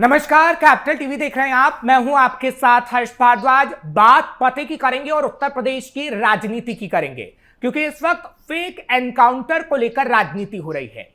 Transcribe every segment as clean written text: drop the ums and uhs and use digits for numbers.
नमस्कार, capital TV देख रहे हैं आप। मैं हूं आपके साथ हर्ष भारद्वाज। बात पते की करेंगे और उत्तर प्रदेश की राजनीति की करेंगे, क्योंकि इस वक्त फेक एनकाउंटर को लेकर राजनीति हो रही है।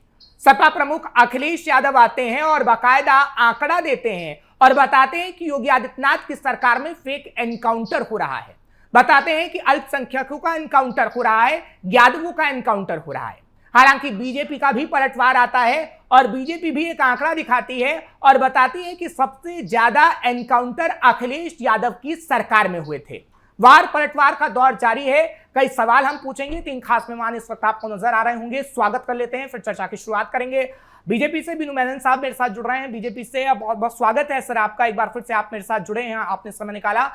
सपा प्रमुख अखिलेश यादव आते हैं और बाकायदा आंकड़ा देते हैं और बताते हैं कि योगी आदित्यनाथ की सरकार में फेक एनकाउंटर हो रहा है। बताते हैं कि अल्पसंख्यकों का एनकाउंटर हो रहा है, यादवों का एनकाउंटर हो रहा है। हालांकि बीजेपी का भी पलटवार आता है और बीजेपी भी एक आंकड़ा दिखाती है और बताती है कि सबसे ज्यादा एनकाउंटर अखिलेश यादव की सरकार में हुए थे। वार पलटवार का दौर जारी है। कई सवाल हम पूछेंगे। 3 खास मेहमान इस वक्त आपको नजर आ रहे होंगे। स्वागत कर लेते हैं, फिर चर्चा की शुरुआत करेंगे। बीजेपी से बीनू मेनन साहब मेरे साथ जुड़ रहे हैं। बीजेपी से बहुत बहुत स्वागत है सर आपका। एक बार फिर से आप मेरे साथ जुड़े हैं, आपने समय निकाला।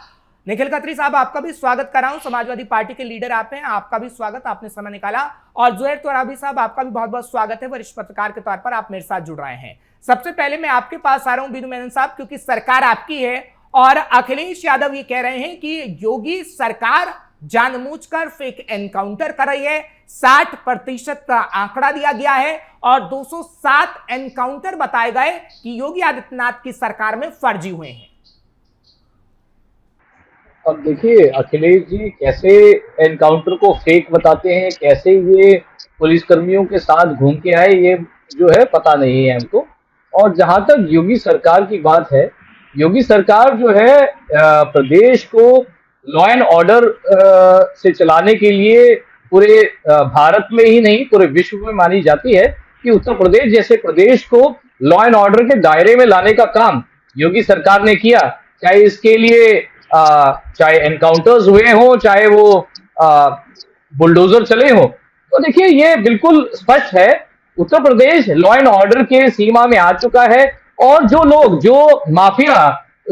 निखिल खत्री साहब, आपका भी स्वागत कर रहा हूं। समाजवादी पार्टी के लीडर आप हैं, आपका भी स्वागत, आपने समय निकाला। और जुहैर तोराबी साहब, आपका भी बहुत बहुत स्वागत है। वरिष्ठ पत्रकार के तौर पर आप मेरे साथ जुड़ रहे हैं। सबसे पहले मैं आपके पास आ रहा हूं बीनू मेनन साहब, क्योंकि सरकार आपकी है और अखिलेश यादव ये कह रहे हैं कि योगी सरकार जानबूझकर फेक एनकाउंटर कर रही है। 60% का आंकड़ा दिया गया है और 207 एनकाउंटर बताए गए कि योगी आदित्यनाथ की सरकार में फर्जी हुए हैं। अब देखिए अखिलेश जी कैसे एनकाउंटर को फेक बताते हैं, कैसे ये पुलिसकर्मियों के साथ घूम के आए, ये जो है पता नहीं है हमको। और जहां तक योगी सरकार की बात है, योगी सरकार जो है प्रदेश को लॉ एंड ऑर्डर से चलाने के लिए पूरे भारत में ही नहीं पूरे विश्व में मानी जाती है कि उत्तर प्रदेश जैसे प्रदेश को लॉ एंड ऑर्डर के दायरे में लाने का काम योगी सरकार ने किया। चाहे इसके लिए चाहे एनकाउंटर्स हुए हों, चाहे वो बुलडोजर चले हों। तो देखिए ये बिल्कुल स्पष्ट है, Uttar Pradesh law and order के सीमा में आ चुका है। और जो लोग, जो माफिया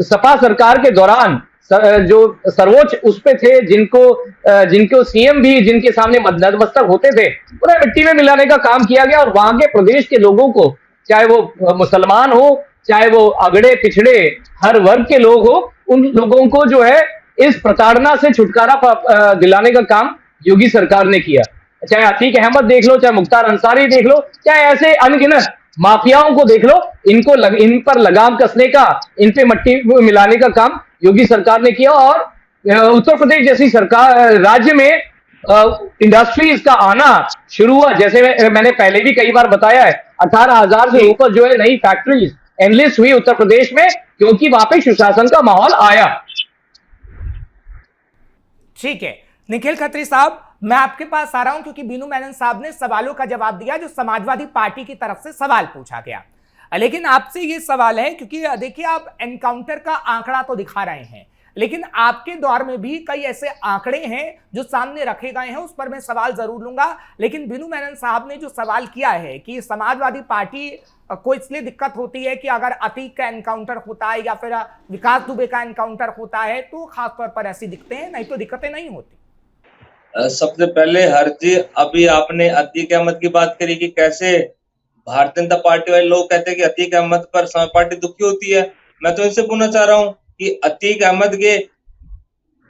सपा सरकार के दौरान जो सर्वोच्च उस पे थे, जिनको सीएम भी जिनके सामने नतमस्तक होते थे, उन्हें मिट्टी में मिलाने का काम किया गया। और वहां के प्रदेश के लोगों को, चाहे वो मुसलमान हो, चाहे वो अगड़े पिछड़े हर वर्ग के लोग हो, उन लोगों को जो है इस प्रताड़ना से छुटकारा दिलाने का काम योगी सरकार ने किया। चाहे अतीक अहमद देख लो, चाहे मुख्तार अंसारी देख लो, चाहे ऐसे अनगिनत माफियाओं को देख लो, इन पर लगाम कसने का, इन पे मट्टी मिलाने का काम योगी सरकार ने किया। और उत्तर प्रदेश जैसी सरकार राज्य में इंडस्ट्रीज का आना शुरू हुआ। जैसे मैंने पहले भी कई बार बताया है, 18,000 से ऊपर जो है नई फैक्ट्रीज एनलिस्ट हुई उत्तर प्रदेश में, क्योंकि वहां पे सुशासन का माहौल आया। ठीक है निखिल खत्री साहब, मैं आपके पास आ रहा हूं, क्योंकि बीनू मेनन साहब ने सवालों का जवाब दिया जो समाजवादी पार्टी की तरफ से सवाल पूछा गया। लेकिन आपसे ये सवाल है, क्योंकि देखिए आप एनकाउंटर का आंकड़ा तो दिखा रहे हैं, लेकिन आपके दौर में भी कई ऐसे आंकड़े हैं जो सामने रखे गए हैं, उस पर मैं सवाल जरूर लूंगा। लेकिन बीनू मेनन साहब ने जो सवाल किया है कि समाजवादी पार्टी को इसलिए दिक्कत होती है कि अगर अतीक का एनकाउंटर होता है या फिर विकास दुबे का एनकाउंटर होता है तो खासतौर पर ऐसी दिक्कतें हैं, नहीं तो दिक्कतें नहीं होती। सबसे पहले हर जी, अभी आपने अतीक अहमद की बात करी कि कैसे भारतीय जनता पार्टी वाले लोग कहते हैं कि अतीक अहमद पर समाज पार्टी दुखी होती है। मैं तो इनसे पूछना चाह रहा हूँ कि अतीक अहमद के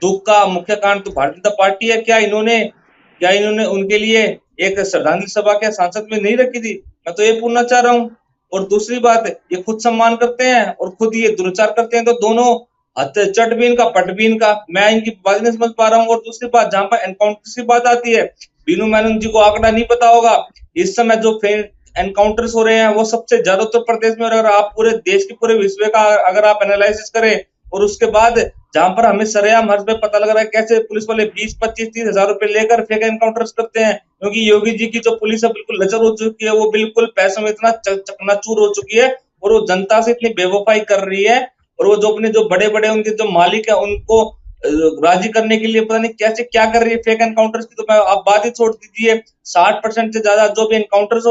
दुख का मुख्य कारण तो भारतीय जनता पार्टी है। क्या इन्होंने उनके लिए एक श्रद्धांजलि सभा क्या सांसद में नहीं रखी थी? मैं तो ये पूछना चाह रहा हूँ। और दूसरी बात, ये खुद सम्मान करते हैं और खुद ये दुराचार करते हैं, तो दोनों चट भी इनका पट भी इनका। मैं इनकी बात नहीं समझ पा रहा हूँ। और दूसरी बात, जहां पर एनकाउंटर की बात आती है, बीनू मेनन जी को आंकड़ा नहीं पता होगा, इस समय जो एनकाउंटर्स हो रहे हैं वो सबसे ज्यादा उत्तर प्रदेश में। और अगर आप पूरे देश की पूरे विश्व का अगर आप एनालिसिस करें, और उसके बाद जहां पर हमें सरेआम हर पे पता लग रहा है कैसे पुलिस वाले 20, 25, 30 हजार रुपए लेकर फेक एनकाउंटर्स करते हैं। क्योंकि योगी जी की जो पुलिस है बिल्कुल लचर हो चुकी है, वो बिल्कुल पैसों में इतना चकनाचूर हो चुकी है और वो जनता से इतनी बेवफाई कर रही है। और वो जो अपने जो बड़े बड़े उनके जो मालिक है उनको राजी करने के लिए पता नहीं कैसे क्या कर रही है फेक एनकाउंटर्स की। तो मैं आप बात ही छोड़ दीजिए। 60% से ज्यादा जो भी एनकाउंटर्स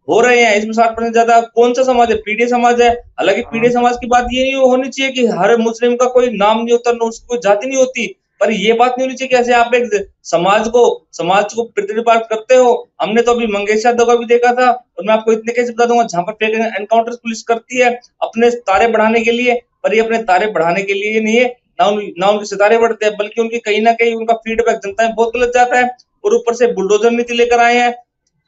हो रहे हैं, इसमें 60% ज्यादा कौन सा समाज है? पीढ़ी समाज है। हालांकि पीढ़ी समाज की बात ये नहीं होनी चाहिए कि हर मुस्लिम का कोई नाम नहीं होता, उसकी कोई जाति नहीं होती, पर ये बात नहीं होनी चाहिए कैसे आप एक समाज को प्रतिनिधित्व करते हो। हमने तो अभी मंगेश यादव का भी देखा था। और मैं आपको इतने कैसे बता दूंगा, जहां पर फेक एनकाउंटर्स पुलिस करती है अपने तारे बढ़ाने के लिए, पर ये अपने तारे बढ़ाने के लिए नहीं है, ना उनके सितारे बढ़ते हैं, बल्कि उनकी कहीं ना कहीं उनका फीडबैक जनता में बहुत गलत जाता है। और ऊपर से बुलडोजर नीति लेकर आए हैं।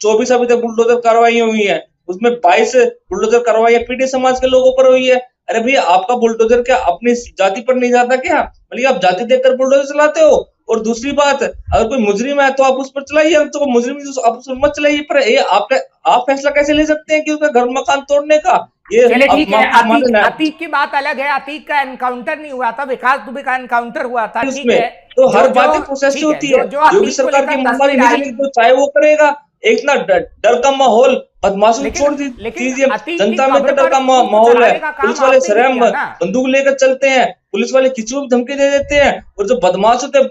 24 अभी तक बुलडोजर कार्रवाई हुई है, उसमें 22 बुलडोजर कार्रवाई पीड़ित समाज के लोगों पर हुई है। अरे भैया आपका बुलडोजर क्या अपनी जाति पर नहीं जाता क्या? मतलब आप जाति देखकर बुलडोजर चलाते हो। और दूसरी बात, अगर कोई मुजरिम है तो आप उस पर चलाइए, तो मुजरिम आप उस पर मत चलाइए। पर ये आप फैसला कैसे ले सकते हैं कि उसका घर मकान तोड़ने का? ये चलिए ठीक है, हमारे अतीक की बात अलग है। अतीक का एनकाउंटर नहीं हुआ था, विकास दुबे का एनकाउंटर हुआ था, ठीक उसमें है। तो हर जो- बात जो- प्रोसेस से ठीक है, होती है। जो योगी अतीक को सरकार की लेकर महामारी तस्वीर नहीं आई, चली तो चाहे वो करेगा। एक ना डर का माहौल, बदमाशी लेकिन छोड़ लेकिन दीजिए, अतीक की जनता में खबर डर पर का स्कूल तो माहौल है। चलाने का काम पुलिस वाले आपने ही सरेआम किया ना। बंदूक लेकर चलते हैं, पुलिस वाले किसी को भी धमकी दे देते हैं, और जो बदमाश होते हैं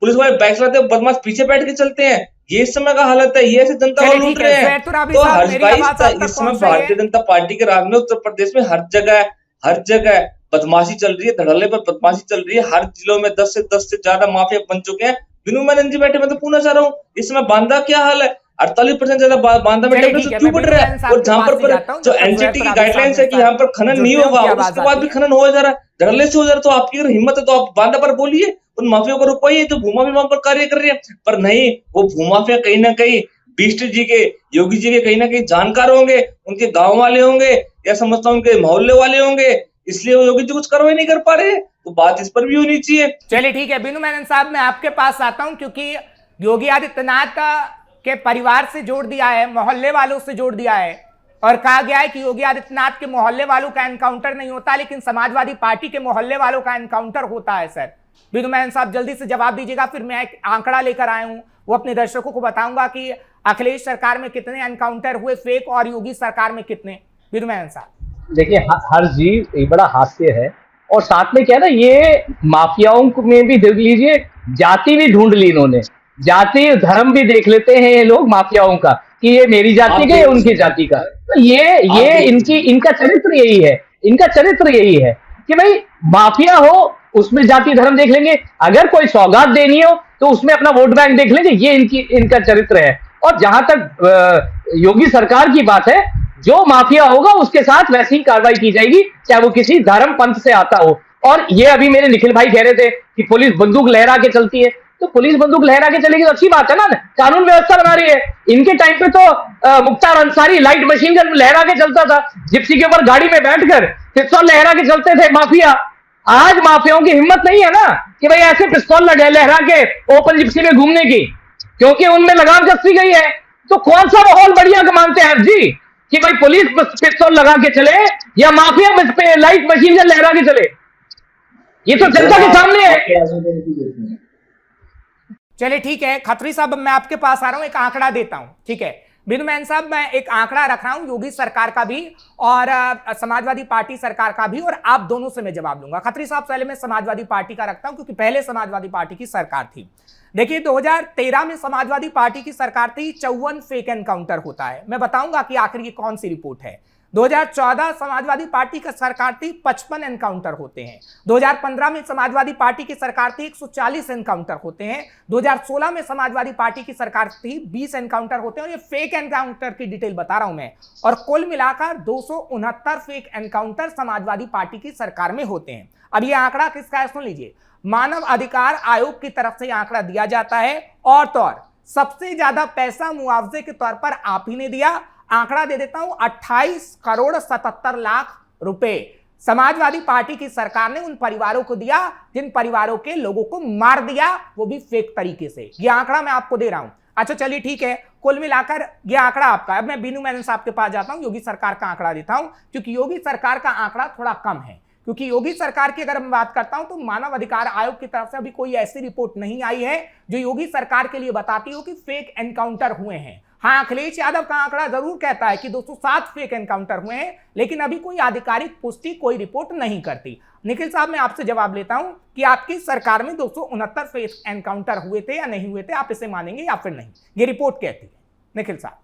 पुलिस वाले बाइक चलाते हैं, बदमाश पीछे बैठ के चलते हैं। ये इस समय का हालत है, ये ऐसे जनता को चलिए लूट ठीक रहे है, हैं। जैतुन राबी तो साहब, हर्ष मेरी भाई आवाज आप तक इस समय पहुंच रही भारतीय है? जनता पार्टी के राज में उत्तर प्रदेश में हर जगह बदमाशी चल रही है, धड़ल्ले पर बदमाशी चल रही है। हर जिलों में 10 से ज्यादा माफिया बन चुके हैं। बिनू मैनन जी बैठे, मैं तो पूछना चाह रहा हूँ इस समय बांदा क्या हाल है? 48% ज्यादा बांदा में चलिए टेम्परेचर ठीक है, क्यों मैं बढ़ बिनू रहा मैनन है? साहब और के जहां पास ही पर जाता हूं, जो जब तक एनजीटी जैतुन की राबी साहब गाइडलाइंस मेरे है कि यहाँ पर साथ खनन नहीं जुड़ते हैं, होगा, उनकी और आवाज उसके बाद आती भी है। खनन हो जा रहा है। धड़ल्ले से हो जा रहा है, तो आपकी अगर हिम्मत है तो आप बांदा पर बोलिए, उन माफियों को रुकवाइए जो भूमाफिया पर कार्य कर रही है। पर नहीं, वो भूमाफिया कहीं ना कहीं बिष्ट जी के, योगी जी के कहीं ना कहीं जानकार होंगे, उनके गांव वाले होंगे, या समझता हूं उनके मोहल्ले वाले होंगे, इसलिए वो योगी जी कुछ कार्रवाई नहीं कर पा रहे। तो बात इस पर भी होनी चाहिए। चलिए ठीक है बिनू मैनन साहब, मैं आपके पास आता हूं, क्योंकि योगी आदित्यनाथ के परिवार से जोड़ दिया है, मोहल्ले वालों से जोड़ दिया है, और कहा गया है कि योगी आदित्यनाथ के मोहल्ले वालों का एनकाउंटर नहीं होता, लेकिन समाजवादी पार्टी के मोहल्ले वालों का एनकाउंटर होता है। सर बिनू मैनन साहब जल्दी से जवाब दीजिएगा, फिर मैं एक आंकड़ा लेकर आया हूं, वो अपने दर्शकों को बताऊंगा कि अखिलेश सरकार में कितने एनकाउंटर हुए फेक और योगी सरकार में कितने। बिनू मैनन साहब देखिए, हर जी एक बड़ा हास्य है। और साथ में क्या है ना, ये माफियाओं में भी देख लीजिए, जाति भी ढूंढ ली इन्होंने, जाति धर्म भी देख लेते हैं ये लोग माफियाओं का, कि ये मेरी जाति का या उनकी जाति का। तो ये इनका चरित्र यही है, इनका चरित्र यही है कि भाई माफिया हो उसमें जाति धर्म देख लेंगे, अगर कोई सौगात देनी हो तो उसमें अपना वोट बैंक देख लेंगे। ये इनका चरित्र है। और जहां तक योगी सरकार की बात है, जो माफिया होगा उसके साथ वैसी ही कार्रवाई की जाएगी, चाहे वो किसी धर्म पंथ से आता हो। और ये अभी मेरे निखिल भाई कह रहे थे कि पुलिस बंदूक लहरा के चलती है, तो पुलिस बंदूक लहरा के चलेगी तो अच्छी बात है ना, कानून व्यवस्था बना रही है। इनके टाइम पे तो Mukhtar Ansari light machine gun लहरा के चलता था, जिप्सी के ऊपर गाड़ी में बैठकर पिस्तौल लहरा के चलते थे माफिया। आज माफियाओं की हिम्मत नहीं है ना कि भाई ऐसे पिस्तौल लहरा के ओपन जिप्सी में घूमने की, क्योंकि उनमें लगाम कसती गई है। तो कौन सा माहौल बढ़िया मानते हैं जी, कि भाई पुलिस पिस्तौल लगा के चले या माफिया पे लाइट मशीन गन लहरा के चले? ये तो जनता के सामने है। चलिए ठीक है खत्री साहब, मैं आपके पास आ रहा हूं, एक आंकड़ा देता हूं, ठीक है। बिनू मैन साहब, मैं एक आंकड़ा रख रहा हूं योगी सरकार का भी और समाजवादी पार्टी सरकार का भी, और आप दोनों से मैं जवाब लूंगा। खत्री साहब पहले मैं समाजवादी पार्टी का रखता हूं, क्योंकि पहले समाजवादी पार्टी की सरकार थी। देखिए 2013 में समाजवादी पार्टी की सरकार थी, 54 फेक एनकाउंटर होता है। मैं बताऊंगा कि आखिर ये कौन सी रिपोर्ट है। 2014 समाजवादी पार्टी की सरकार थी, 55 एनकाउंटर होते हैं। 2015 में समाजवादी पार्टी की सरकार थी, 140 एनकाउंटर होते हैं। 2016 में समाजवादी पार्टी की सरकार थी, 20 एनकाउंटर होते हैं। और ये फेक एनकाउंटर की डिटेल बता रहा हूं मैं। और कुल मिलाकर 269 फेक एनकाउंटर समाजवादी पार्टी की सरकार में होते हैं। अब ये आंकड़ा किसका है सुन लीजिए, मानव अधिकार आयोग की तरफ से आंकड़ा दिया जाता है। और तो और सबसे ज्यादा पैसा मुआवजे के तौर पर आप ही ने दिया। आंकड़ा दे देता हूं, 28 करोड़ 77 लाख रुपए समाजवादी पार्टी की सरकार ने उन परिवारों को दिया जिन परिवारों के लोगों को मार दिया, वो भी फेक तरीके से। ये आंकड़ा मैं आपको दे रहा हूं। अच्छा चलिए ठीक है, कुल मिलाकर ये आंकड़ा आपका। अब मैं बिनू मैनन साहब के पास जाता हूं, योगी सरकार का आंकड़ा देता हूं, क्योंकि योगी सरकार का आंकड़ा थोड़ा कम है। क्योंकि योगी सरकार की अगर मैं बात करता हूं तो मानव अधिकार आयोग की तरफ से अभी कोई ऐसी रिपोर्ट नहीं आई है जो योगी सरकार के लिए बताती हो कि फेक एनकाउंटर हुए हैं। हाँ, अखिलेश यादव का आंकड़ा जरूर कहता है कि 207 फेक एनकाउंटर हुए हैं, लेकिन अभी कोई आधिकारिक पुष्टि कोई रिपोर्ट नहीं करती। निखिल साहब, मैं आपसे जवाब लेता हूं कि आपकी सरकार में 269 फेक एनकाउंटर हुए थे या नहीं हुए थे, आप इसे मानेंगे या फिर नहीं? ये रिपोर्ट कहती है। निखिल साहब।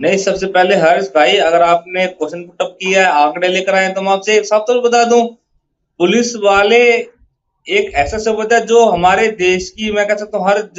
नहीं, सबसे पहले हर्ष भाई, अगर आपने क्वेश्चन पुटअप किया है, आंकड़े लेकर आए, तो मैं आपसे एक साफ तौर पर बता दूं, पुलिस वाले एक ऐसा शब्द है जो हमारे देश की, मैं कह सकता हूँ, हर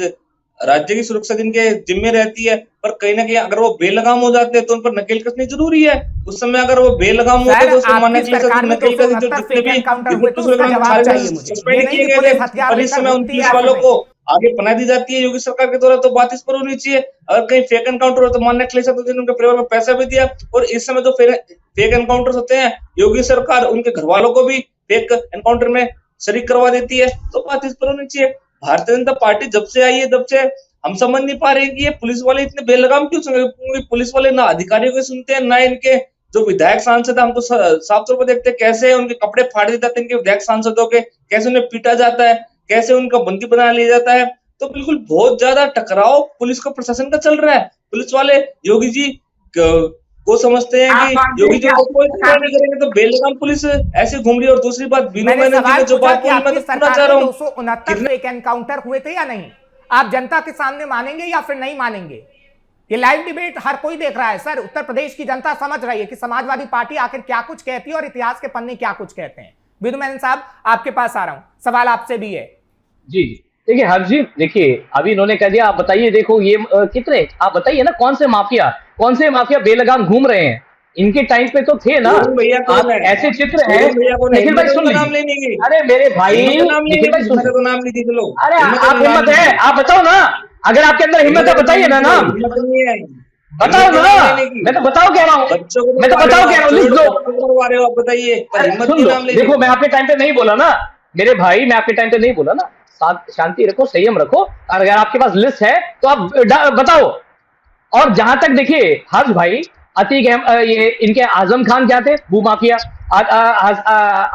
राज्य की सुरक्षा जिनके जिम्मे रहती है। पर कहीं ना कहीं अगर वो बेलगाम हो जाते हैं तो उन पर नकेल कसनी जरूरी है। उस समय अगर वो बेलगाम होते हैं तो उसको मानने के लिए नकेल कस जो जितने भी सस्पेंड किए गए थे, और इस समय उन पुलिस वालों को आगे पनाह दी जाती है योगी सरकार के द्वारा, तो बात इस पर होनी चाहिए। अगर कहीं फेक एनकाउंटर हो तो मानने अखिलेश यादव जी ने उनके परिवार में पैसा भी दिया, और इस समय जो फेक एनकाउंटर होते हैं योगी सरकार उनके घर वालों को भी फेक एनकाउंटर में शरीक करवा देती है, तो बात इस पर होनी चाहिए। भारतीय जनता पार्टी जब से आई है तब से हम समझ नहीं पा रहे कि ये पुलिस वाले इतने बेलगाम क्यों सुन रहे। पुलिस वाले ना अधिकारियों को सुनते हैं, ना इनके जो विधायक सांसद है, हम तो साफ तौर पर देखते हैं कैसे उनके कपड़े फाड़ दिए जाते हैं इनके विधायक सांसदों के, कैसे उन्हें पीटा जाता है, कैसे उनका बंदी बना लिया जाता है। तो बिल्कुल बहुत ज्यादा टकराव पुलिस को प्रशासन का चल रहा है। पुलिस वाले योगी जी को समझते हैं कि योगी जी को कोई नहीं करेंगे, तो बेलगाम पुलिस ऐसे घूम रही है। और दूसरी बात बीनू मैनन जी ने जो बात बोली, मैं तो सुनना चाह रहा हूँ, 269 फेक एनकाउंटर हुए थे या नहीं, आप जनता के सामने मानेंगे या फिर नहीं मानेंगे? ये लाइव डिबेट हर कोई देख रहा है सर। उत्तर प्रदेश की जनता समझ रही है कि समाजवादी पार्टी आखिर क्या कुछ कहती है और इतिहास के पन्ने क्या कुछ कहते हैं। बीनू मैनन साहब, आपके पास आ रहा हूं, सवाल आपसे भी है। जी देखिए हर्ष जी, देखिए अभी इन्होंने कह दिया, आप बताइए, देखो ये कितने, आप बताइए ना कौन से माफिया बेलगाम घूम रहे हैं। इनके टाइम पे तो थे ना, आप ऐसे चित्र हैं। निखिल भाई सुन लीजिए, अरे मेरे भाई निखिल भाई सुन, अरे आप हिम्मत है, आप बताओ ना, अगर आपके अंदर हिम्मत है बताइए ना नाम, बताओ ना, मैं तो बताओ कह रहा हूँ, लिख दो, बताइए। देखो मैं आपके टाइम पे नहीं बोला ना मेरे भाई, मैं आपके टाइम पे नहीं बोला ना, शांति रखो, संयम रखो, और अगर आपके पास लिस्ट है तो आप बताओ। और जहां तक देखिए हर्ष भाई, अतीक ये इनके आजम खान क्या थे, भूमाफिया,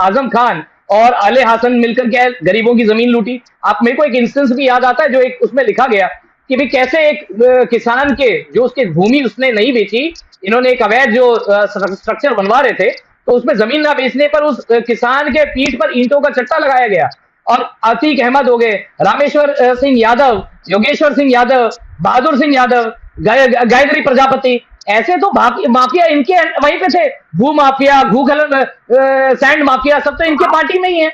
आजम खान और अले हासन मिलकर क्या गरीबों की जमीन लूटी। आप मेरे को एक इंस्टेंस भी याद आता है जो एक उसमें लिखा गया कि भाई कैसे एक किसान के जो उसकी भूमि उसने नहीं बेची, इन्होंने एक अवैध जो स्ट्रक्चर बनवा रहे थे, तो उसमें जमीन ना बेचने पर उस किसान के पीठ पर ईंटों का चट्टा लगाया गया। और अतीक अहमद हो गए, रामेश्वर सिंह यादव, योगेश्वर सिंह यादव, बहादुर सिंह यादव, गायत्री प्रजापति, ऐसे तो माफिया इनके वहीं पे थे। भू माफिया, भूखलन, सैंड माफिया, सब तो इनके पार्टी में ही है।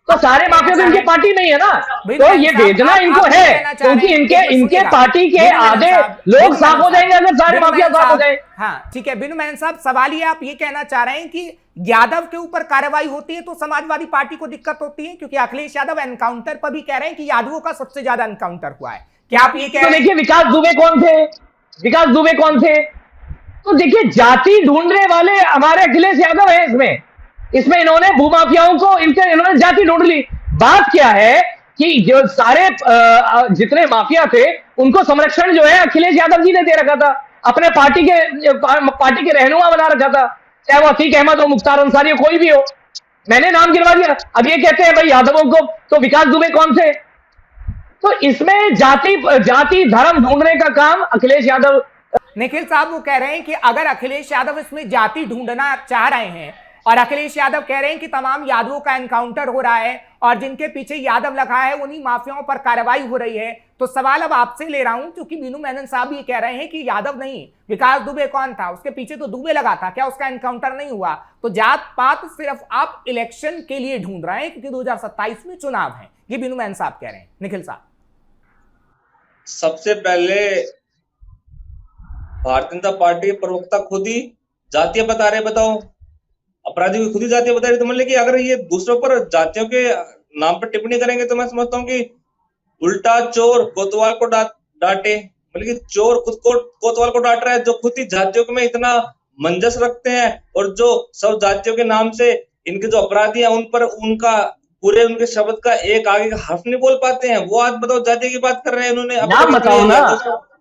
तो सारे माफिया तो इनके पार्टी में ही है ना, तो ये भेजना इनको है, क्योंकि इनके पार्टी के आधे लोग साफ हो जाएंगे अगर सारे माफिया साफ हो जाए। हाँ ठीक है बीनू मैनन साहब, सवाल ये आप ये कहना चाह रहे हैं कि यादव के ऊपर कार्रवाई होती है तो समाजवादी पार्टी को दिक्कत होती है, क्योंकि अखिलेश यादव एनकाउंटर पर भी कह रहे हैं कि यादवों का सबसे ज्यादा एनकाउंटर हुआ है। क्या आप ये कह रहे हैं? देखिए विकास दुबे कौन थे? तो देखिए जाति ढूंढने वाले हमारे अखिलेश यादव है। इसमें इन्होंने भूमाफियाओं को इन्होंने जाति ढूंढ ली। बात क्या है कि जो सारे जितने माफिया थे उनको संरक्षण जो है अखिलेश यादव जी ने दे रखा था, अपने पार्टी के रहनुमा बना रखा था, चाहे वो अतीक अहमद हो, मुख्तार अंसारी हो, कोई भी हो, मैंने नाम गिनवा दिया। अब ये कहते हैं भाई यादवों को, तो विकास दुबे कौन थे? तो इसमें जाति धर्म ढूंढने का काम अखिलेश यादव। निखिल साहब वो कह रहे हैं कि अगर अखिलेश यादव इसमें जाति ढूंढना चाह रहे हैं और अखिलेश यादव कह रहे हैं कि तमाम यादवों का एनकाउंटर हो रहा है और जिनके पीछे यादव लगा है उन्हीं माफियाओं पर कार्रवाई हो रही है, तो सवाल अब आपसे ले रहा हूं, क्योंकि बीनू मैनन साहब ये कह रहे हैं कि यादव नहीं, विकास दुबे कौन था, उसके पीछे तो दुबे लगा था, क्या उसका एनकाउंटर नहीं हुआ? तो जात पात सिर्फ आप इलेक्शन के लिए ढूंढ रहे हैं क्योंकि 2027 में चुनाव है, ये बीनू मैनन साहब कह रहे हैं। निखिल साहब, सबसे पहले भारतीय जनता पार्टी के प्रवक्ता खुद ही जातियां बता रहे, बताओ अपराधी को खुद ही जातियां बता रहे, तो मतलब कि अगर ये दूसरों पर जातियों के नाम पर टिप्पणी करेंगे तो मैं समझता हूँ कि उल्टा चोर कोतवाल को डांटे, मतलब कि चोर खुद को कोतवाल को डांट रहा है जो खुद ही जातियों में इतना मंजस रखते हैं, और जो सब जातियों के नाम से इनके जो अपराधी हैं उन पर उनका पूरे उनके शब्द का एक आगे का हर्फ नहीं बोल पाते हैं। वो आज बताओ जाति की बात कर रहे हैं, इन्होंने नाम बताओ ना,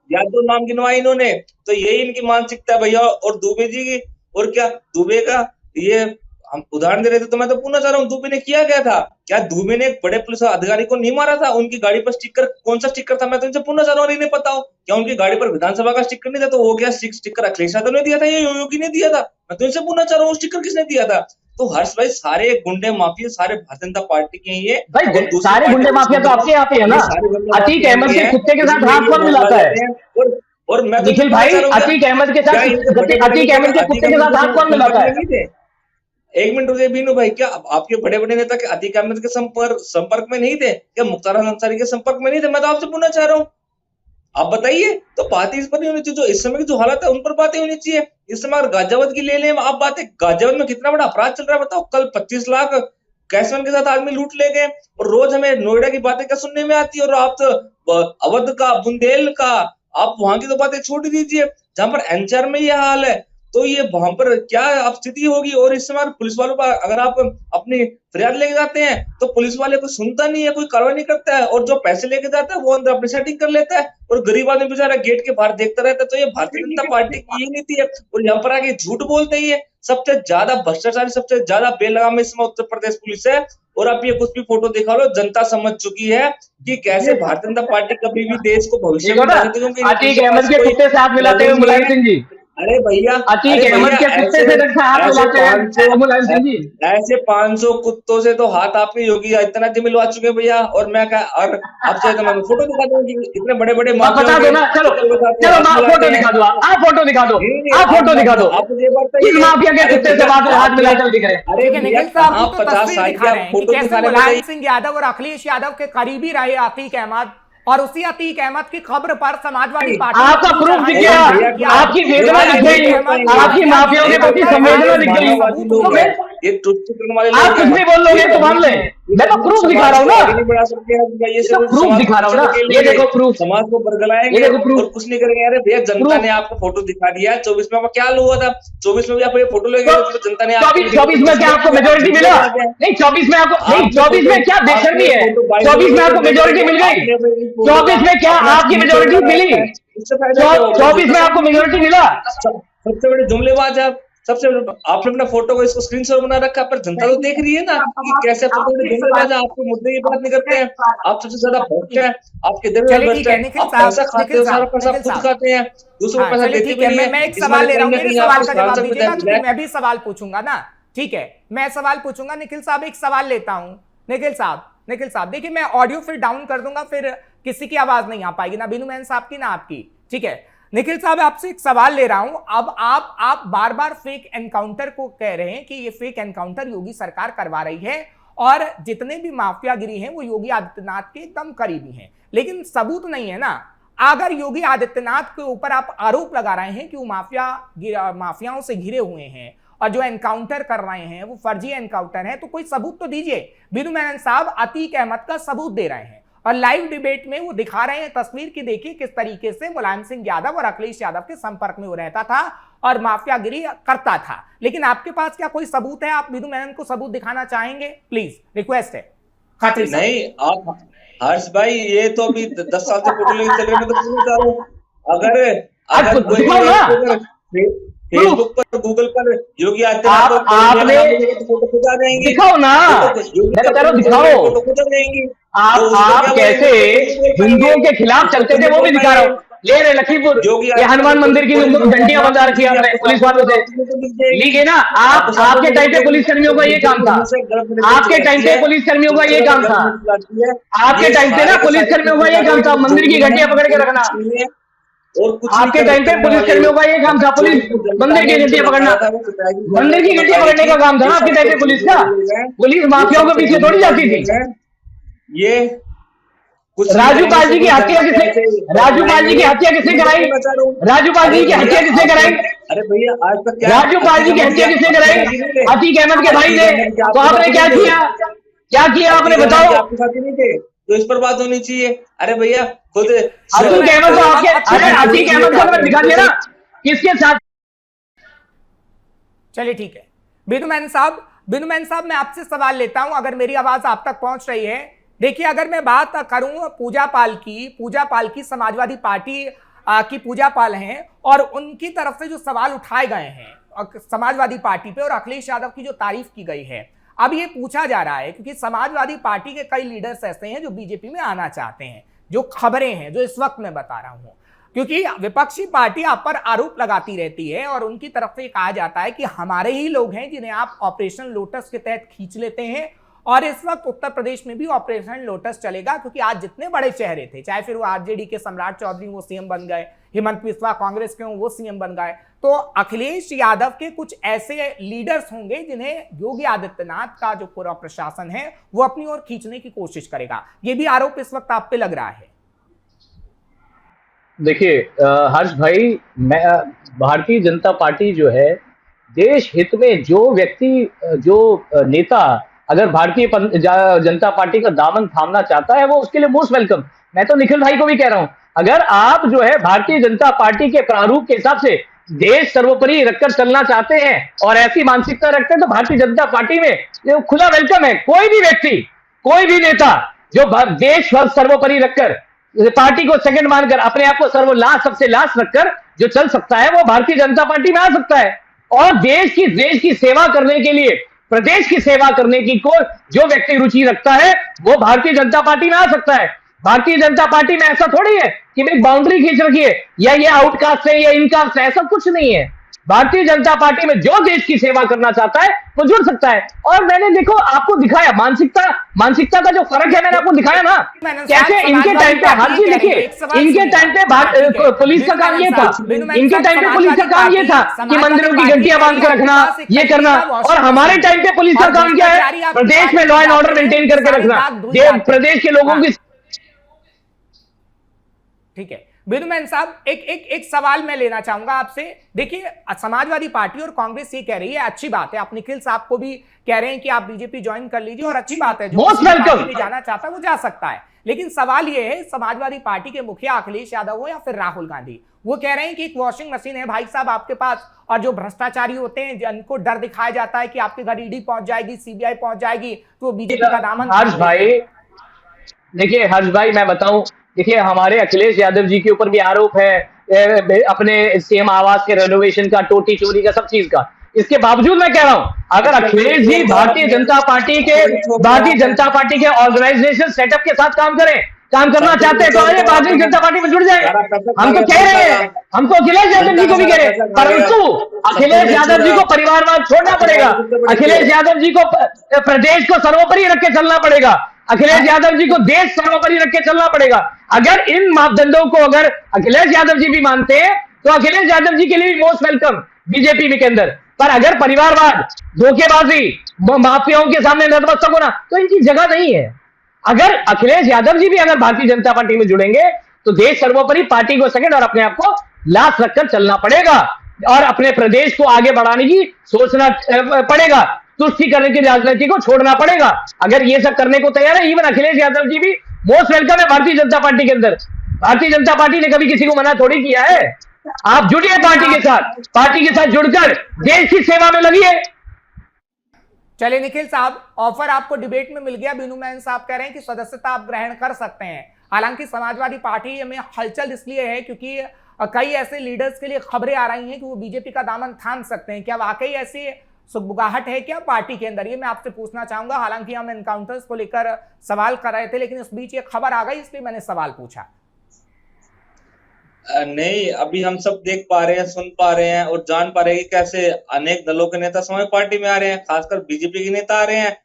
यादव नाम गिनवाए इन्होंने, तो यही इनकी मानसिकता है भैया। और दुबे जी की, और क्या दुबे का ये हम उदाहरण दे रहे थे, तो मैं तो पूछना चाह रहा हूँ दुबे ने किया क्या था? क्या दुबे ने एक बड़े पुलिस अधिकारी को नहीं मारा था? उनकी गाड़ी पर स्टिकर, कौन सा स्टिकर था? मैं तो इनसे पूछना चाह रहा हूँ, इन्हें पता हो क्या उनकी गाड़ी पर विधानसभा का स्टिकर नहीं था? तो वो क्या स्टिकर अखिलेश यादव ने दिया था या योगी ने दिया था? मैं तो इनसे पूछना चाह रहा हूँ स्टिकर किसने दिया था? तो हर्ष भाई सारे गुंडे माफिया सारे भारतीय जनता पार्टी के ही है भाई, सारे गुंडे माफिया तो आपके यहाँ पे है ना। अतीक अहमद के कुत्ते के साथ हाथ कौन मिलाता है? और मैं निखिल भाई, अतीक अहमद के कुत्ते के साथ हाथ कौन मिलाता है? एक मिनट रुकिए बीनू भाई, क्या आपके बड़े बड़े नेता के अतीक अहमद के संपर्क में नहीं थे? क्या मुख्तार अंसारी के संपर्क में नहीं थे? मैं तो आपसे पूछना चाह रहा हूँ, आप बताइए। तो बातें इस पर नहीं होनी चाहिए, जो इस समय की जो हालत है उन पर बातें होनी चाहिए। इस समय अगर गाजियाबाद की ले लें आप बातें, गाजियाबाद में कितना बड़ा अपराध चल रहा है बताओ। कल 25 लाख कैसवन के साथ आदमी लूट ले गए, और रोज हमें नोएडा की बातें क्या सुनने में आती है, और आप तो अवध का, बुंदेल का, आप वहां की तो बातें छोड़ ही दीजिए, जहां पर एनसीआर में यह हाल है, तो ये वहां पर क्या अब स्थिति होगी। और इस समय पुलिस वालों का अगर आप अपनी फरियाद लेके जाते हैं तो पुलिस वाले कोई सुनता नहीं है, कोई कार्रवाई नहीं करता है, और जो पैसे लेके जाता है वो अंदर अपनी सेटिंग कर लेता है, और गरीब आदमी बेचारा गेट के बाहर देखता रहता है। तो ये भारतीय जनता पार्टी की ये नीति है, और यहाँ पर आके झूठ बोलते ही है। सबसे ज्यादा भ्रष्टाचारी, सबसे ज्यादा बेलगाम इस समय उत्तर प्रदेश पुलिस है। और आप ये कुछ भी फोटो दिखा लो, जनता समझ चुकी है कि कैसे भारतीय जनता पार्टी कभी भी देश को भविष्य में अतीक अहमद के कुत्ते से हाथ मिलाते हुए मुलायम सिंह जी, अरे भैया, अतीक अहमद के कुत्ते से हाथ मिलाते हैं मुलायम सिंह जी। ऐसे 500 कुत्तों से तो हाथ आपके योगी आदित्यनाथ जी मिलवा चुके भैया। और मैं क्या, और आपसे तो मैं फोटो दिखा दूंगी, इतने बड़े बड़े बता दो ना, चलो फोटो दिखा दो, आप फोटो दिखा दो, आप फोटो दिखा दो, आप मुझे किस माफिया के कुत्ते से हाथ मिलाते दिख रहे हैं। अरे निखिल साहब आप को तो 50 तस्वीर साल दिखा रहे के हैं कि फोटो कैसे दिखाने मुलायम सिंह यादव और अखिलेश यादव के करीबी रहे अतीक अहमद, और उसी अतीक अहमद की खबर पर समाजवादी पार्टी आपका प्रूफ दिख गया, आपकी वेदना दिख गई, आपकी माफियाओं के प्रति संवेदना दिख गई, ये टुकड़ों वाले आप कुछ भी बोल लोगे तो मान ले, मैं तो प्रूफ दिखा रहा हूँ ना, नहीं बढ़ा सकते हैं ये सब प्रूफ दिखा रहा हूँ ना, ये देखो प्रूफ, समाज को बरगलाएंगे, ये देखो proof। और कुछ नहीं करेंगे। अरे भैया, जनता ने आपको फोटो दिखा दिया है, 24 में आपका क्या हुआ था? 24 में भी आप ये फोटो लेके गए तो जनता ने 24 में क्या आपको मेजोरिटी मिला? नहीं 24 में आपको, नहीं 24 में क्या बेशर्मी है, 24 में आपको मेजोरिटी मिल गई, 24 में क्या आपकी मेजोरिटी मिली, 24 में आपको मेजोरिटी मिला? सबसे बड़े जुमलेबाज आप, सबसे आपने अपना फोटो को इसको स्क्रीनशॉट बना रखा है, पर जनता तो देख रही है ना कि कैसे जुमलेबाज आपको मुद्दे की बात नहीं करते हैं। आप सबसे ज्यादा भ्रष्ट हैं, आपके दिल में भ्रष्ट है, आप पैसा खाते हो, सारा पैसा खुद खाते हैं, दूसरों को पैसा देते भी नहीं है। मैं एक सवाल ले रहा हूँ, मेरे सवाल का जवाब दीजिएगा, क्योंकि मैं भी सवाल पूछूंगा ना, ठीक है, मैं सवाल पूछूंगा। निखिल साहब एक सवाल लेता हूं, निखिल साहब देखिए, मैं ऑडियो फिर डाउन कर दूंगा, फिर किसी की आवाज नहीं आ पाएगी, ना बीनू मैन साहब की ना आपकी, ठीक है। निखिल साहब आपसे एक सवाल ले रहा हूं, अब आप बार बार फेक एनकाउंटर को कह रहे हैं कि ये फेक एनकाउंटर योगी सरकार करवा रही है, और जितने भी माफियागिरी हैं वो योगी आदित्यनाथ के एकदम करीबी हैं, लेकिन सबूत नहीं है ना। अगर योगी आदित्यनाथ के ऊपर आप आरोप लगा रहे हैं कि वो माफियाओं से घिरे हुए हैं, और जो एनकाउंटर कर रहे हैं वो फर्जी एनकाउंटर है, तो कोई सबूत तो दीजिए। बीनू मेनन साहब अतीक अहमद का सबूत दे रहे हैं, और लाइव डिबेट में वो दिखा रहे हैं तस्वीर की, देखिए किस तरीके से मुलायम सिंह यादव और अखिलेश यादव के संपर्क में वो रहता था और माफियागिरी करता था। लेकिन आपके पास क्या कोई सबूत है? आप बीनू मेनन को सबूत दिखाना चाहेंगे? प्लीज रिक्वेस्ट है। नहीं, आप हर्ष भाई, ये तो अभी 10 साल से फोटो लेके चल रहे, मैं तो पूछना चाह रहा हूँ, अगर कोई फेसबुक पर, गूगल पर योगी आदित्यनाथ फोटो खुद आ जाएंगी, दिखाओ ना, दिखाओ, आप कैसे हिंदुओं के खिलाफ चलते थे वो भी दिखा रहा हूँ। ले रहे लखीमपुर, ये हनुमान मंदिर की घंटियां बजा रखी है पुलिस वालों से, लीजिए ना। आपके टाइम पे पुलिस कर्मियों का ये काम था, आपके टाइम पे पुलिस कर्मियों का ये काम था, आपके टाइम पे ना पुलिस कर्मियों का ये काम था, मंदिर की घंटियां पकड़ के रखना। और आपके टाइम पे पुलिस कर्मियों का ये काम था, पुलिस मंदिर की घंटियां पकड़ना, मंदिर की घंटियां पकड़ने का काम था ना आपके टाइम पे पुलिस का। पुलिस माफियाओं के पीछे थोड़ी जाती थी। ये राजूपाल जी की हत्या किसने, राजूपाल जी की हत्या किसने कराई? राजूपाल जी की हत्या किसने कराई? अरे भैया, आज तक राजूपाल जी की हत्या किसने कराई? अतीक अहमद के भाई ने। तो आपने क्या किया, क्या किया आपने बताओ? आपके साथ ही नहीं थे, तो इस पर बात होनी चाहिए। अरे भैया, खुद अतीक अहमद को आपके, अरे अतीक अहमद को दिखा दिया ना किसके साथ। चलिए ठीक है। बीनू मैन साहब मैं आपसे सवाल लेता हूं, अगर मेरी आवाज आप तक पहुंच रही है। देखिए, अगर मैं बात करूं पूजा पाल की समाजवादी पार्टी की पूजा पाल हैं, और उनकी तरफ से जो सवाल उठाए गए हैं समाजवादी पार्टी पे, और अखिलेश यादव की जो तारीफ की गई है, अब ये पूछा जा रहा है क्योंकि समाजवादी पार्टी के कई लीडर्स ऐसे हैं जो बीजेपी में आना चाहते हैं, जो खबरें हैं जो इस वक्त मैं बता रहा हूं, क्योंकि विपक्षी पार्टी आप पर आरोप लगाती रहती है, और उनकी तरफ से कहा जाता है कि हमारे ही लोग हैं जिन्हें आप ऑपरेशन लोटस के तहत खींच लेते हैं। और इस वक्त उत्तर प्रदेश में भी ऑपरेशन लोटस चलेगा, क्योंकि आज जितने बड़े चेहरे थे, चाहे फिर वो आरजेडी के सम्राट चौधरी वो सीएम बन गए, हेमंत बिस्वा कांग्रेस के वो सीएम बन गए, तो अखिलेश यादव के कुछ ऐसे लीडर्स होंगे जिन्हें योगी आदित्यनाथ का जो पूरा प्रशासन है वो अपनी ओर खींचने की कोशिश करेगा। ये भी आरोप इस वक्त आप पे लग रहा है। देखिए हर्ष भाई, भारतीय जनता पार्टी जो है, देश हित में जो व्यक्ति, जो नेता अगर भारतीय जनता पार्टी का दामन थामना चाहता है, वो उसके लिए मोस्ट वेलकम। मैं तो निखिल भाई को भी कह रहा हूं, अगर आप जो है भारतीय जनता पार्टी के प्रारूप के हिसाब से देश सर्वोपरि रखकर चलना चाहते हैं और ऐसी मानसिकता रखते हैं, तो भारतीय जनता पार्टी में खुला वेलकम है। कोई भी व्यक्ति, कोई भी नेता जो देश सर्वोपरि रखकर, पार्टी को सेकंड मानकर, अपने आप को सबसे लास्ट रखकर जो चल सकता है, वो भारतीय जनता पार्टी में आ सकता है। और देश की सेवा करने के लिए, प्रदेश की सेवा करने की जो व्यक्ति रुचि रखता है, वो भारतीय जनता पार्टी में आ सकता है। भारतीय जनता पार्टी में ऐसा थोड़ी है कि भाई बाउंड्री खींच रखी है, या ये आउटकास्ट है या इनकास्ट है, ऐसा कुछ नहीं है। भारतीय जनता पार्टी में जो देश की सेवा करना चाहता है वो जुड़ सकता है। और मैंने देखो आपको दिखाया मानसिकता का जो फर्क है, मैंने आपको दिखाया ना कैसे इनके टाइम पे। हर चीज देखिए, इनके टाइम पे पुलिस का काम ये था, इनके टाइम पे पुलिस का काम ये था कि मंदिरों की घंटियां बांध कर रखना, ये करना। और हमारे टाइम पे पुलिस का काम क्या है? प्रदेश में लॉ एंड ऑर्डर मेंटेन करके रखना, प्रदेश के लोगों की। ठीक है बिनुमैन साहब, एक सवाल मैं लेना चाहूंगा आपसे। देखिए, समाजवादी पार्टी और कांग्रेस ये कह रही है, अच्छी बात है, आप निखिल साहब को भी कह रहे हैं कि आप बीजेपी ज्वाइन कर लीजिए, और अच्छी बात है, जो पार्टी में जाना चाहता है वो जा सकता है। लेकिन सवाल ये है, समाजवादी पार्टी के मुखिया अखिलेश यादव हो या फिर राहुल गांधी, वो कह रहे हैं कि एक वॉशिंग मशीन है भाई साहब आपके पास, और जो भ्रष्टाचारी होते हैं जिनको डर दिखाया जाता है कि आपके घर ईडी पहुंच जाएगी, सीबीआई पहुंच जाएगी, तो बीजेपी का दामन। हर्ष भाई मैं बताऊं, देखिए हमारे अखिलेश यादव जी के ऊपर भी आरोप है अपने सीएम आवास के रेनोवेशन का, टोटी चोरी का, सब चीज का। इसके बावजूद मैं कह रहा हूं, अगर अखिलेश जी भारतीय जनता पार्टी के ऑर्गेनाइजेशन सेटअप के साथ काम करना चाहते हैं, तो आइए भारतीय जनता पार्टी में जुड़ जाए। हम तो कह रहे हैं, हमको अखिलेश यादव जी को भी कह रहे हैं, परंतु अखिलेश यादव जी को परिवारवाद छोड़ना पड़ेगा, अखिलेश यादव जी को प्रदेश को सर्वोपरि रख के चलना पड़ेगा, अखिलेश यादव जी को देश सर्वोपरि रख के चलना पड़ेगा। अगर इन मापदंडों को अगर अखिलेश यादव जी भी मानते हैं, तो अखिलेश यादव जी के लिए भी मोस्ट वेलकम बीजेपी के अंदर। पर अगर परिवारवाद, धोखेबाजी, माफियाओं के सामने नतमस्तक होना, तो इनकी जगह नहीं है। अगर अखिलेश यादव जी भी अगर भारतीय जनता पार्टी में जुड़ेंगे, तो देश सर्वोपरि, पार्टी को सेकंड और अपने आप को लास्ट रखकर चलना पड़ेगा, और अपने प्रदेश को आगे बढ़ाने की सोचना पड़ेगा, तुष्टिकरण की राजनीति को छोड़ना पड़ेगा। अगर ये सब करने को तैयार है, इवन अखिलेश यादव जी भी मोस्ट वेलकम है भारतीय जनता पार्टी के अंदर। भारतीय जनता पार्टी ने कभी किसी को मना थोड़ी किया है। आप जुड़िए पार्टी के साथ जुड़कर देश की सेवा में लगिए। चलिए निखिल साहब, ऑफर आपको डिबेट में मिल गया। बिनुमैन साहब कह रहे हैं कि सदस्यता आप ग्रहण कर सकते हैं। हालांकि समाजवादी पार्टी में हलचल इसलिए है क्योंकि कई ऐसे लीडर्स के लिए खबरें आ रही हैं कि वो बीजेपी का दामन थाम सकते हैं। क्या वाकई ऐसी सुगबुगाहट है क्या पार्टी के अंदर? ये मैं आपसे पूछना चाहूंगा। हालांकि हम एनकाउंटर्स को लेकर सवाल कर रहे थे, लेकिन इस बीच ये खबर आ गई, इसलिए मैंने सवाल पूछा। नहीं, अभी हम सब देख पा रहे हैं, सुन पा रहे हैं और जान पा रहे हैं कि कैसे अनेक दलों के नेता समाजवादी पार्टी में आ रहे हैं, खासकर बीजेपी के नेता आ रहे हैं।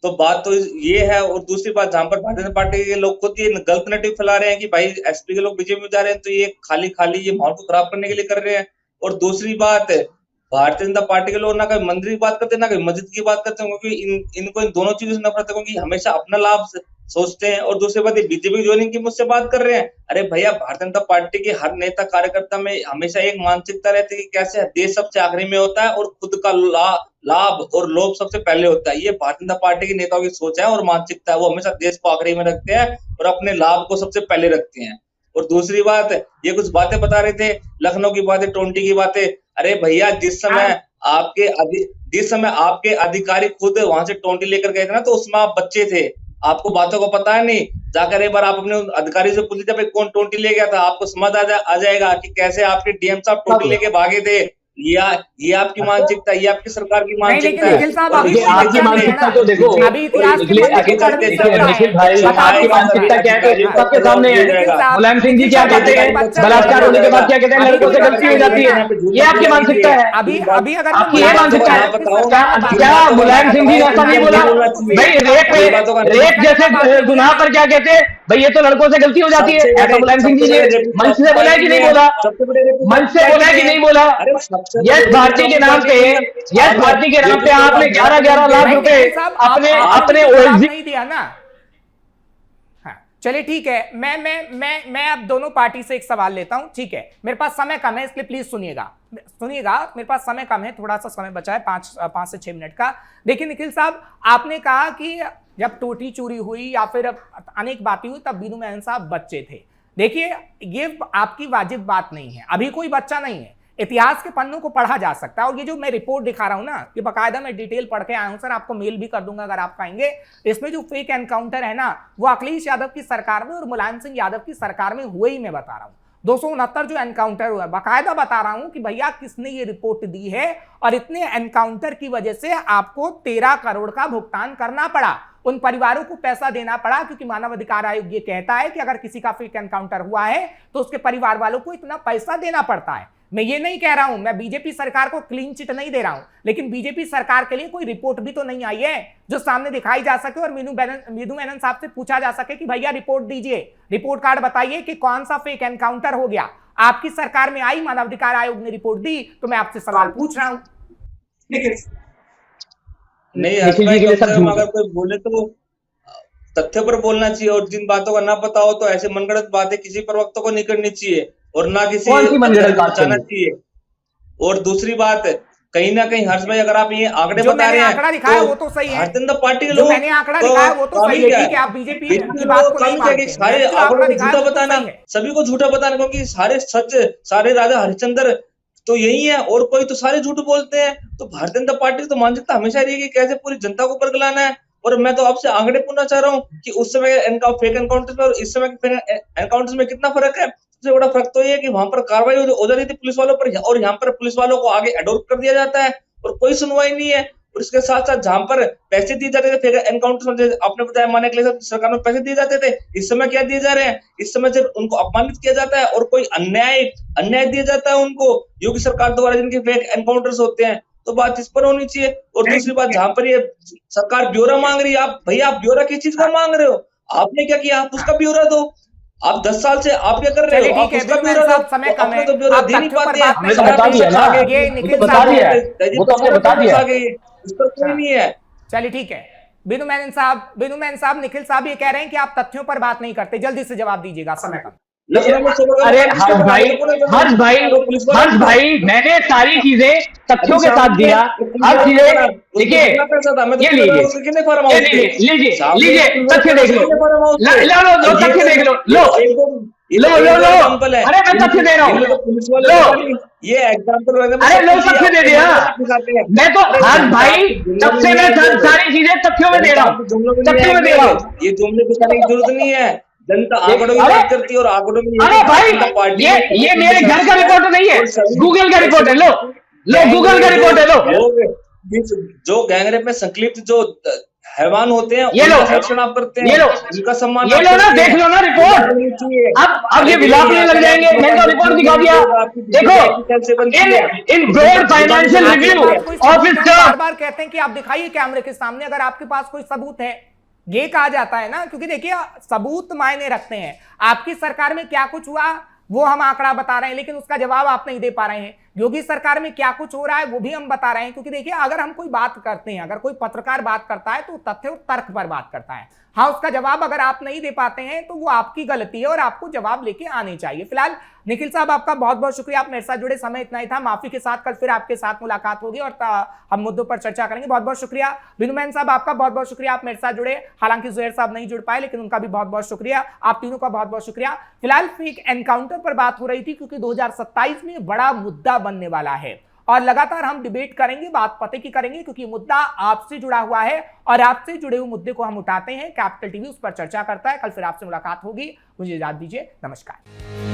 तो बात तो ये है। और दूसरी बात, जहां पर भारतीय जनता पार्टी के लोग खुद ये गलत नैरेटिव फैला रहे हैं कि भाई एसपी के लोग बीजेपी में जा रहे हैं, तो ये खाली ये माहौल को खराब करने के लिए कर रहे हैं। और दूसरी बात, भारतीय जनता पार्टी के लोग ना कभी मंदिर की बात करते हैं, ना कभी मस्जिद की बात करते हैं, क्योंकि इनको इन दोनों चीजों से नफरत है, क्योंकि हमेशा अपना लाभ सोचते हैं। और दूसरी बात, बीजेपी ज्वाइनिंग की मुझसे बात कर रहे हैं। अरे भैया, भारतीय जनता पार्टी के हर नेता कार्यकर्ता में हमेशा एक मानसिकता रहती है कि कैसे देश सबसे आखिरी में होता है और खुद का लाभ और लोभ सबसे पहले होता है। ये भारतीय जनता पार्टी के नेताओं की सोच है और मानसिकता है। वो हमेशा देश को आखिरी में रखते हैं और अपने लाभ को सबसे पहले रखते हैं। और दूसरी बात, ये कुछ बातें बता रहे थे, लखनऊ की बातें, टोंटी की बातें। अरे भैया, जिस समय आपके अधिकारी खुद वहां से टोंटी लेकर गए थे ना, तो उसमें आप बच्चे थे, आपको बातों को पता है नहीं। जाकर एक बार आप अपने अधिकारी से पूछ लीजिए कौन टोंटी ले गया था, आपको समझ आ जाएगा कि कैसे आपके डीएम साहब टोंटी लेके भागे थे। ये आपकी मानसिकता, ये आपकी सरकार की मानसिकता है। आपकी मानसिकता तो देखो, निखिल भाई, आपकी मानसिकता क्या है सबके सामने है। मुलायम सिंह जी क्या कहते हैं, बलात्कार होने के बाद क्या कहते हैं, लड़कों से गलती हो जाती है। ये आपकी मानसिकता है। अभी अगर आपकी ये मानसिकता है। क्या मुलायम सिंह जी ने ऐसा नहीं बोला भाई? रेप जैसे गुनाह पर क्या कहते हैं भाई, ये तो लड़कों से गलती हो जाती है। ऐसा मुलायम सिंह जी ने मंच से बोला है कि नहीं बोला? मंच से बोला है कि नहीं बोला? यस भारती के नाम पे, यस भारती के नाम पे आपने 11 लाख रुपए अपने नहीं दिया ना। चलिए ठीक है, मैं अब दोनों पार्टी से एक सवाल लेता हूं। ठीक है, मेरे पास समय कम है, इसलिए प्लीज सुनिएगा, मेरे पास समय कम है, थोड़ा सा समय बचा है, 5 से 6 मिनट का। देखिए निखिल साहब, आपने कहा कि जब टोटी चोरी हुई या फिर अनेक बातें हुई तब बीनू मेनन साहब बच्चे थे। देखिए ये आपकी वाजिब बात नहीं है, अभी कोई बच्चा नहीं है, इतिहास के पन्नों को पढ़ा जा सकता है। और ये जो मैं रिपोर्ट दिखा रहा हूं ना, ये बकायदा मैं डिटेल पढ़ के आया हूं सर, आपको मेल भी कर दूंगा अगर आप पाएंगे। इसमें जो फेक एनकाउंटर है ना, वो अखिलेश यादव की सरकार में और मुलायम सिंह यादव की सरकार में हुए ही, मैं बता रहा हूं। 269 जो एनकाउंटर हुआ, बकायदा बता रहा हूं कि भैया किसने ये रिपोर्ट दी है, और इतने एनकाउंटर की वजह से आपको 13 करोड़ का भुगतान करना पड़ा, उन परिवारों को पैसा देना पड़ा, क्योंकि मानव अधिकार आयोग ये कहता है कि अगर किसी का फेक एनकाउंटर हुआ है तो उसके परिवार वालों को इतना पैसा देना पड़ता है। मैं ये नहीं कह रहा हूं, मैं बीजेपी सरकार को क्लीन चिट नहीं दे रहा हूं, लेकिन बीजेपी सरकार के लिए कोई रिपोर्ट भी तो नहीं आई है जो सामने दिखाई जा सके और बीनू मेनन साहब से पूछा जा सके कि भैया रिपोर्ट दीजिए, रिपोर्ट कार्ड बताइए कि कौन सा फेक एनकाउंटर हो गया। आपकी सरकार में आई, मानवाधिकार आयोग ने रिपोर्ट दी, तो मैं आपसे सवाल पूछ रहा हूं। नहीं, अगर कोई बोले तो तथ्य पर बोलना चाहिए, और जिन बातों का ना पता हो तो ऐसे मनगढ़ंत बातें किसी प्रवक्ता को नहीं करनी चाहिए, और ना किसी बताना चाहिए। और दूसरी बात, कहीं ना कहीं हर्ष भाई, अगर आप ये आंकड़े बता रहे हैं, आंकड़ा दिखाया वो तो सही है, भारतीय जनता पार्टी के लोग, मैंने आंकड़ा दिखाया वो तो सही है, ठीक है, आप बीजेपी की बात को नहीं मानते, सारे आंकड़ों को झूठा बताना, सभी को झूठा बताना, क्योंकि सारे सच, सारे राजा हरिश्चंद्र तो यही है, और कोई तो सारे झूठ बोलते हैं। तो भारतीय जनता पार्टी की तो मानसिकता हमेशा रही है कि कैसे पूरी जनता को ऊपर गिलाना है। और मैं तो आपसे आंकड़े पूछना चाह रहा हूँ कि उस समय फेक एनकाउंटर्स में और इस समय के एनकाउंटर्स में कितना फर्क है। सबसे बड़ा फर्क तो ये है कि वहां पर कार्रवाई हो जाती थी पुलिस वालों पर, और यहाँ पर पुलिस वालों को आगे एडोप्ट कर दिया जाता है और कोई सुनवाई नहीं है। और इसके साथ साथ जहां पर पैसे दिए जाते थे फेक एनकाउंटर्स में, आपने बताया मानने के लिए सरकार में पैसे दिए जाते थे, इस समय क्या दिए जा रहे हैं? इस समय जब उनको अपमानित किया जाता है और कोई अन्याय दिया जाता है उनको, योगी सरकार द्वारा जिनके फेक एनकाउंटर्स होते हैं, तो बात इस पर होनी चाहिए। और दूसरी बात, जहां पर ये सरकार ब्यौरा मांग रही है, आप भैया आप ब्यौरा किस चीज का मांग रहे हो? आपने क्या किया? आप उसका ब्यौरा दो। आप 10 साल से आप क्या कर रहे हो? आप उसका ब्यौरा दो। समय कम है, तो ब्यौरा दे नहीं पाते हैं। हमने तो बता दिया ना, ये निखिल बता साहब दिया, वो तो हमने बता दिया, इस पर कोई नहीं है। चलिए ठीक है, बीनू मेनन साहब, निखिल साहब ये कह रहे हैं कि आप तथ्यों पर बात नहीं करते, जल्दी से जवाब दीजिएगा, समय कम। अरे हर्ष भाई मैंने सारी चीजें तथ्यों के साथ दिया, हर चीजें देखिए, ये लीजिए तथ्य देख लो, तथ्य देख लो, अरे मैं तथ्य दे रहा हूँ, लो ये एग्जाम्पल, अरे लो तथ्य दे दिया, मैं तो हर्ष भाई तब से मैं सारी चीजें तथ्यों में दे रहा हूँ, तथ्यों में दे रहा हूँ। ये जुमले बताने की जरूरत नहीं है, जनता आंकड़ों की बात करती है, और आंकड़ों में अरे भाई ये मेरे घर का रिपोर्ट नहीं है, गूगल का रिपोर्ट है, लो गूगल का रिपोर्ट है, लो जो गैंगरेप में संलिप्त जो हैवान होते हैं, ये लो संरक्षण आप करते हैं, ये लो उनका सम्मान, ये लो ना, देख लो ना रिपोर्ट, अब ये विलापने लग जाएंगे, मैंने तो रिपोर्ट दिखा दिया, देखो इन ब्रॉड फाइनेंशियल रिव्यू ऑफिस का बार बार कहते हैं कि आप दिखाइए कैमरे के सामने अगर आपके पास कोई सबूत है, ये कहा जाता है ना, क्योंकि देखिए सबूत मायने रखते हैं। आपकी सरकार में क्या कुछ हुआ वो हम आंकड़ा बता रहे हैं, लेकिन उसका जवाब आप नहीं दे पा रहे हैं। योगी सरकार में क्या कुछ हो रहा है वो भी हम बता रहे हैं, क्योंकि देखिए अगर हम कोई बात करते हैं, अगर कोई पत्रकार बात करता है तो तथ्य और तर्क पर बात करता है। हाँ, उसका जवाब अगर आप नहीं दे पाते हैं तो वो आपकी गलती है और आपको जवाब लेके आने चाहिए। फिलहाल निखिल साहब आपका बहुत बहुत शुक्रिया, आप मेरे साथ जुड़े, समय इतना ही था, माफी के साथ कल फिर आपके साथ मुलाकात होगी और हम मुद्दों पर चर्चा करेंगे। बहुत बहुत शुक्रिया। बीनू मेनन साहब आपका बहुत बहुत शुक्रिया, आप मेरे साथ जुड़े, हालांकि जुहैर साहब नहीं जुड़ पाए, लेकिन उनका भी बहुत बहुत शुक्रिया, आप तीनों का बहुत बहुत शुक्रिया। फिलहाल फेक एनकाउंटर पर बात हो रही थी, क्योंकि 2027 में बड़ा मुद्दा बनने वाला है और लगातार हम डिबेट करेंगे, बात पते की करेंगे, क्योंकि मुद्दा आपसे जुड़ा हुआ है और आपसे जुड़े हुए मुद्दे को हम उठाते हैं। कैपिटल टीवी उस पर चर्चा करता है। कल फिर आपसे मुलाकात होगी, मुझे इजाजत दीजिए, नमस्कार।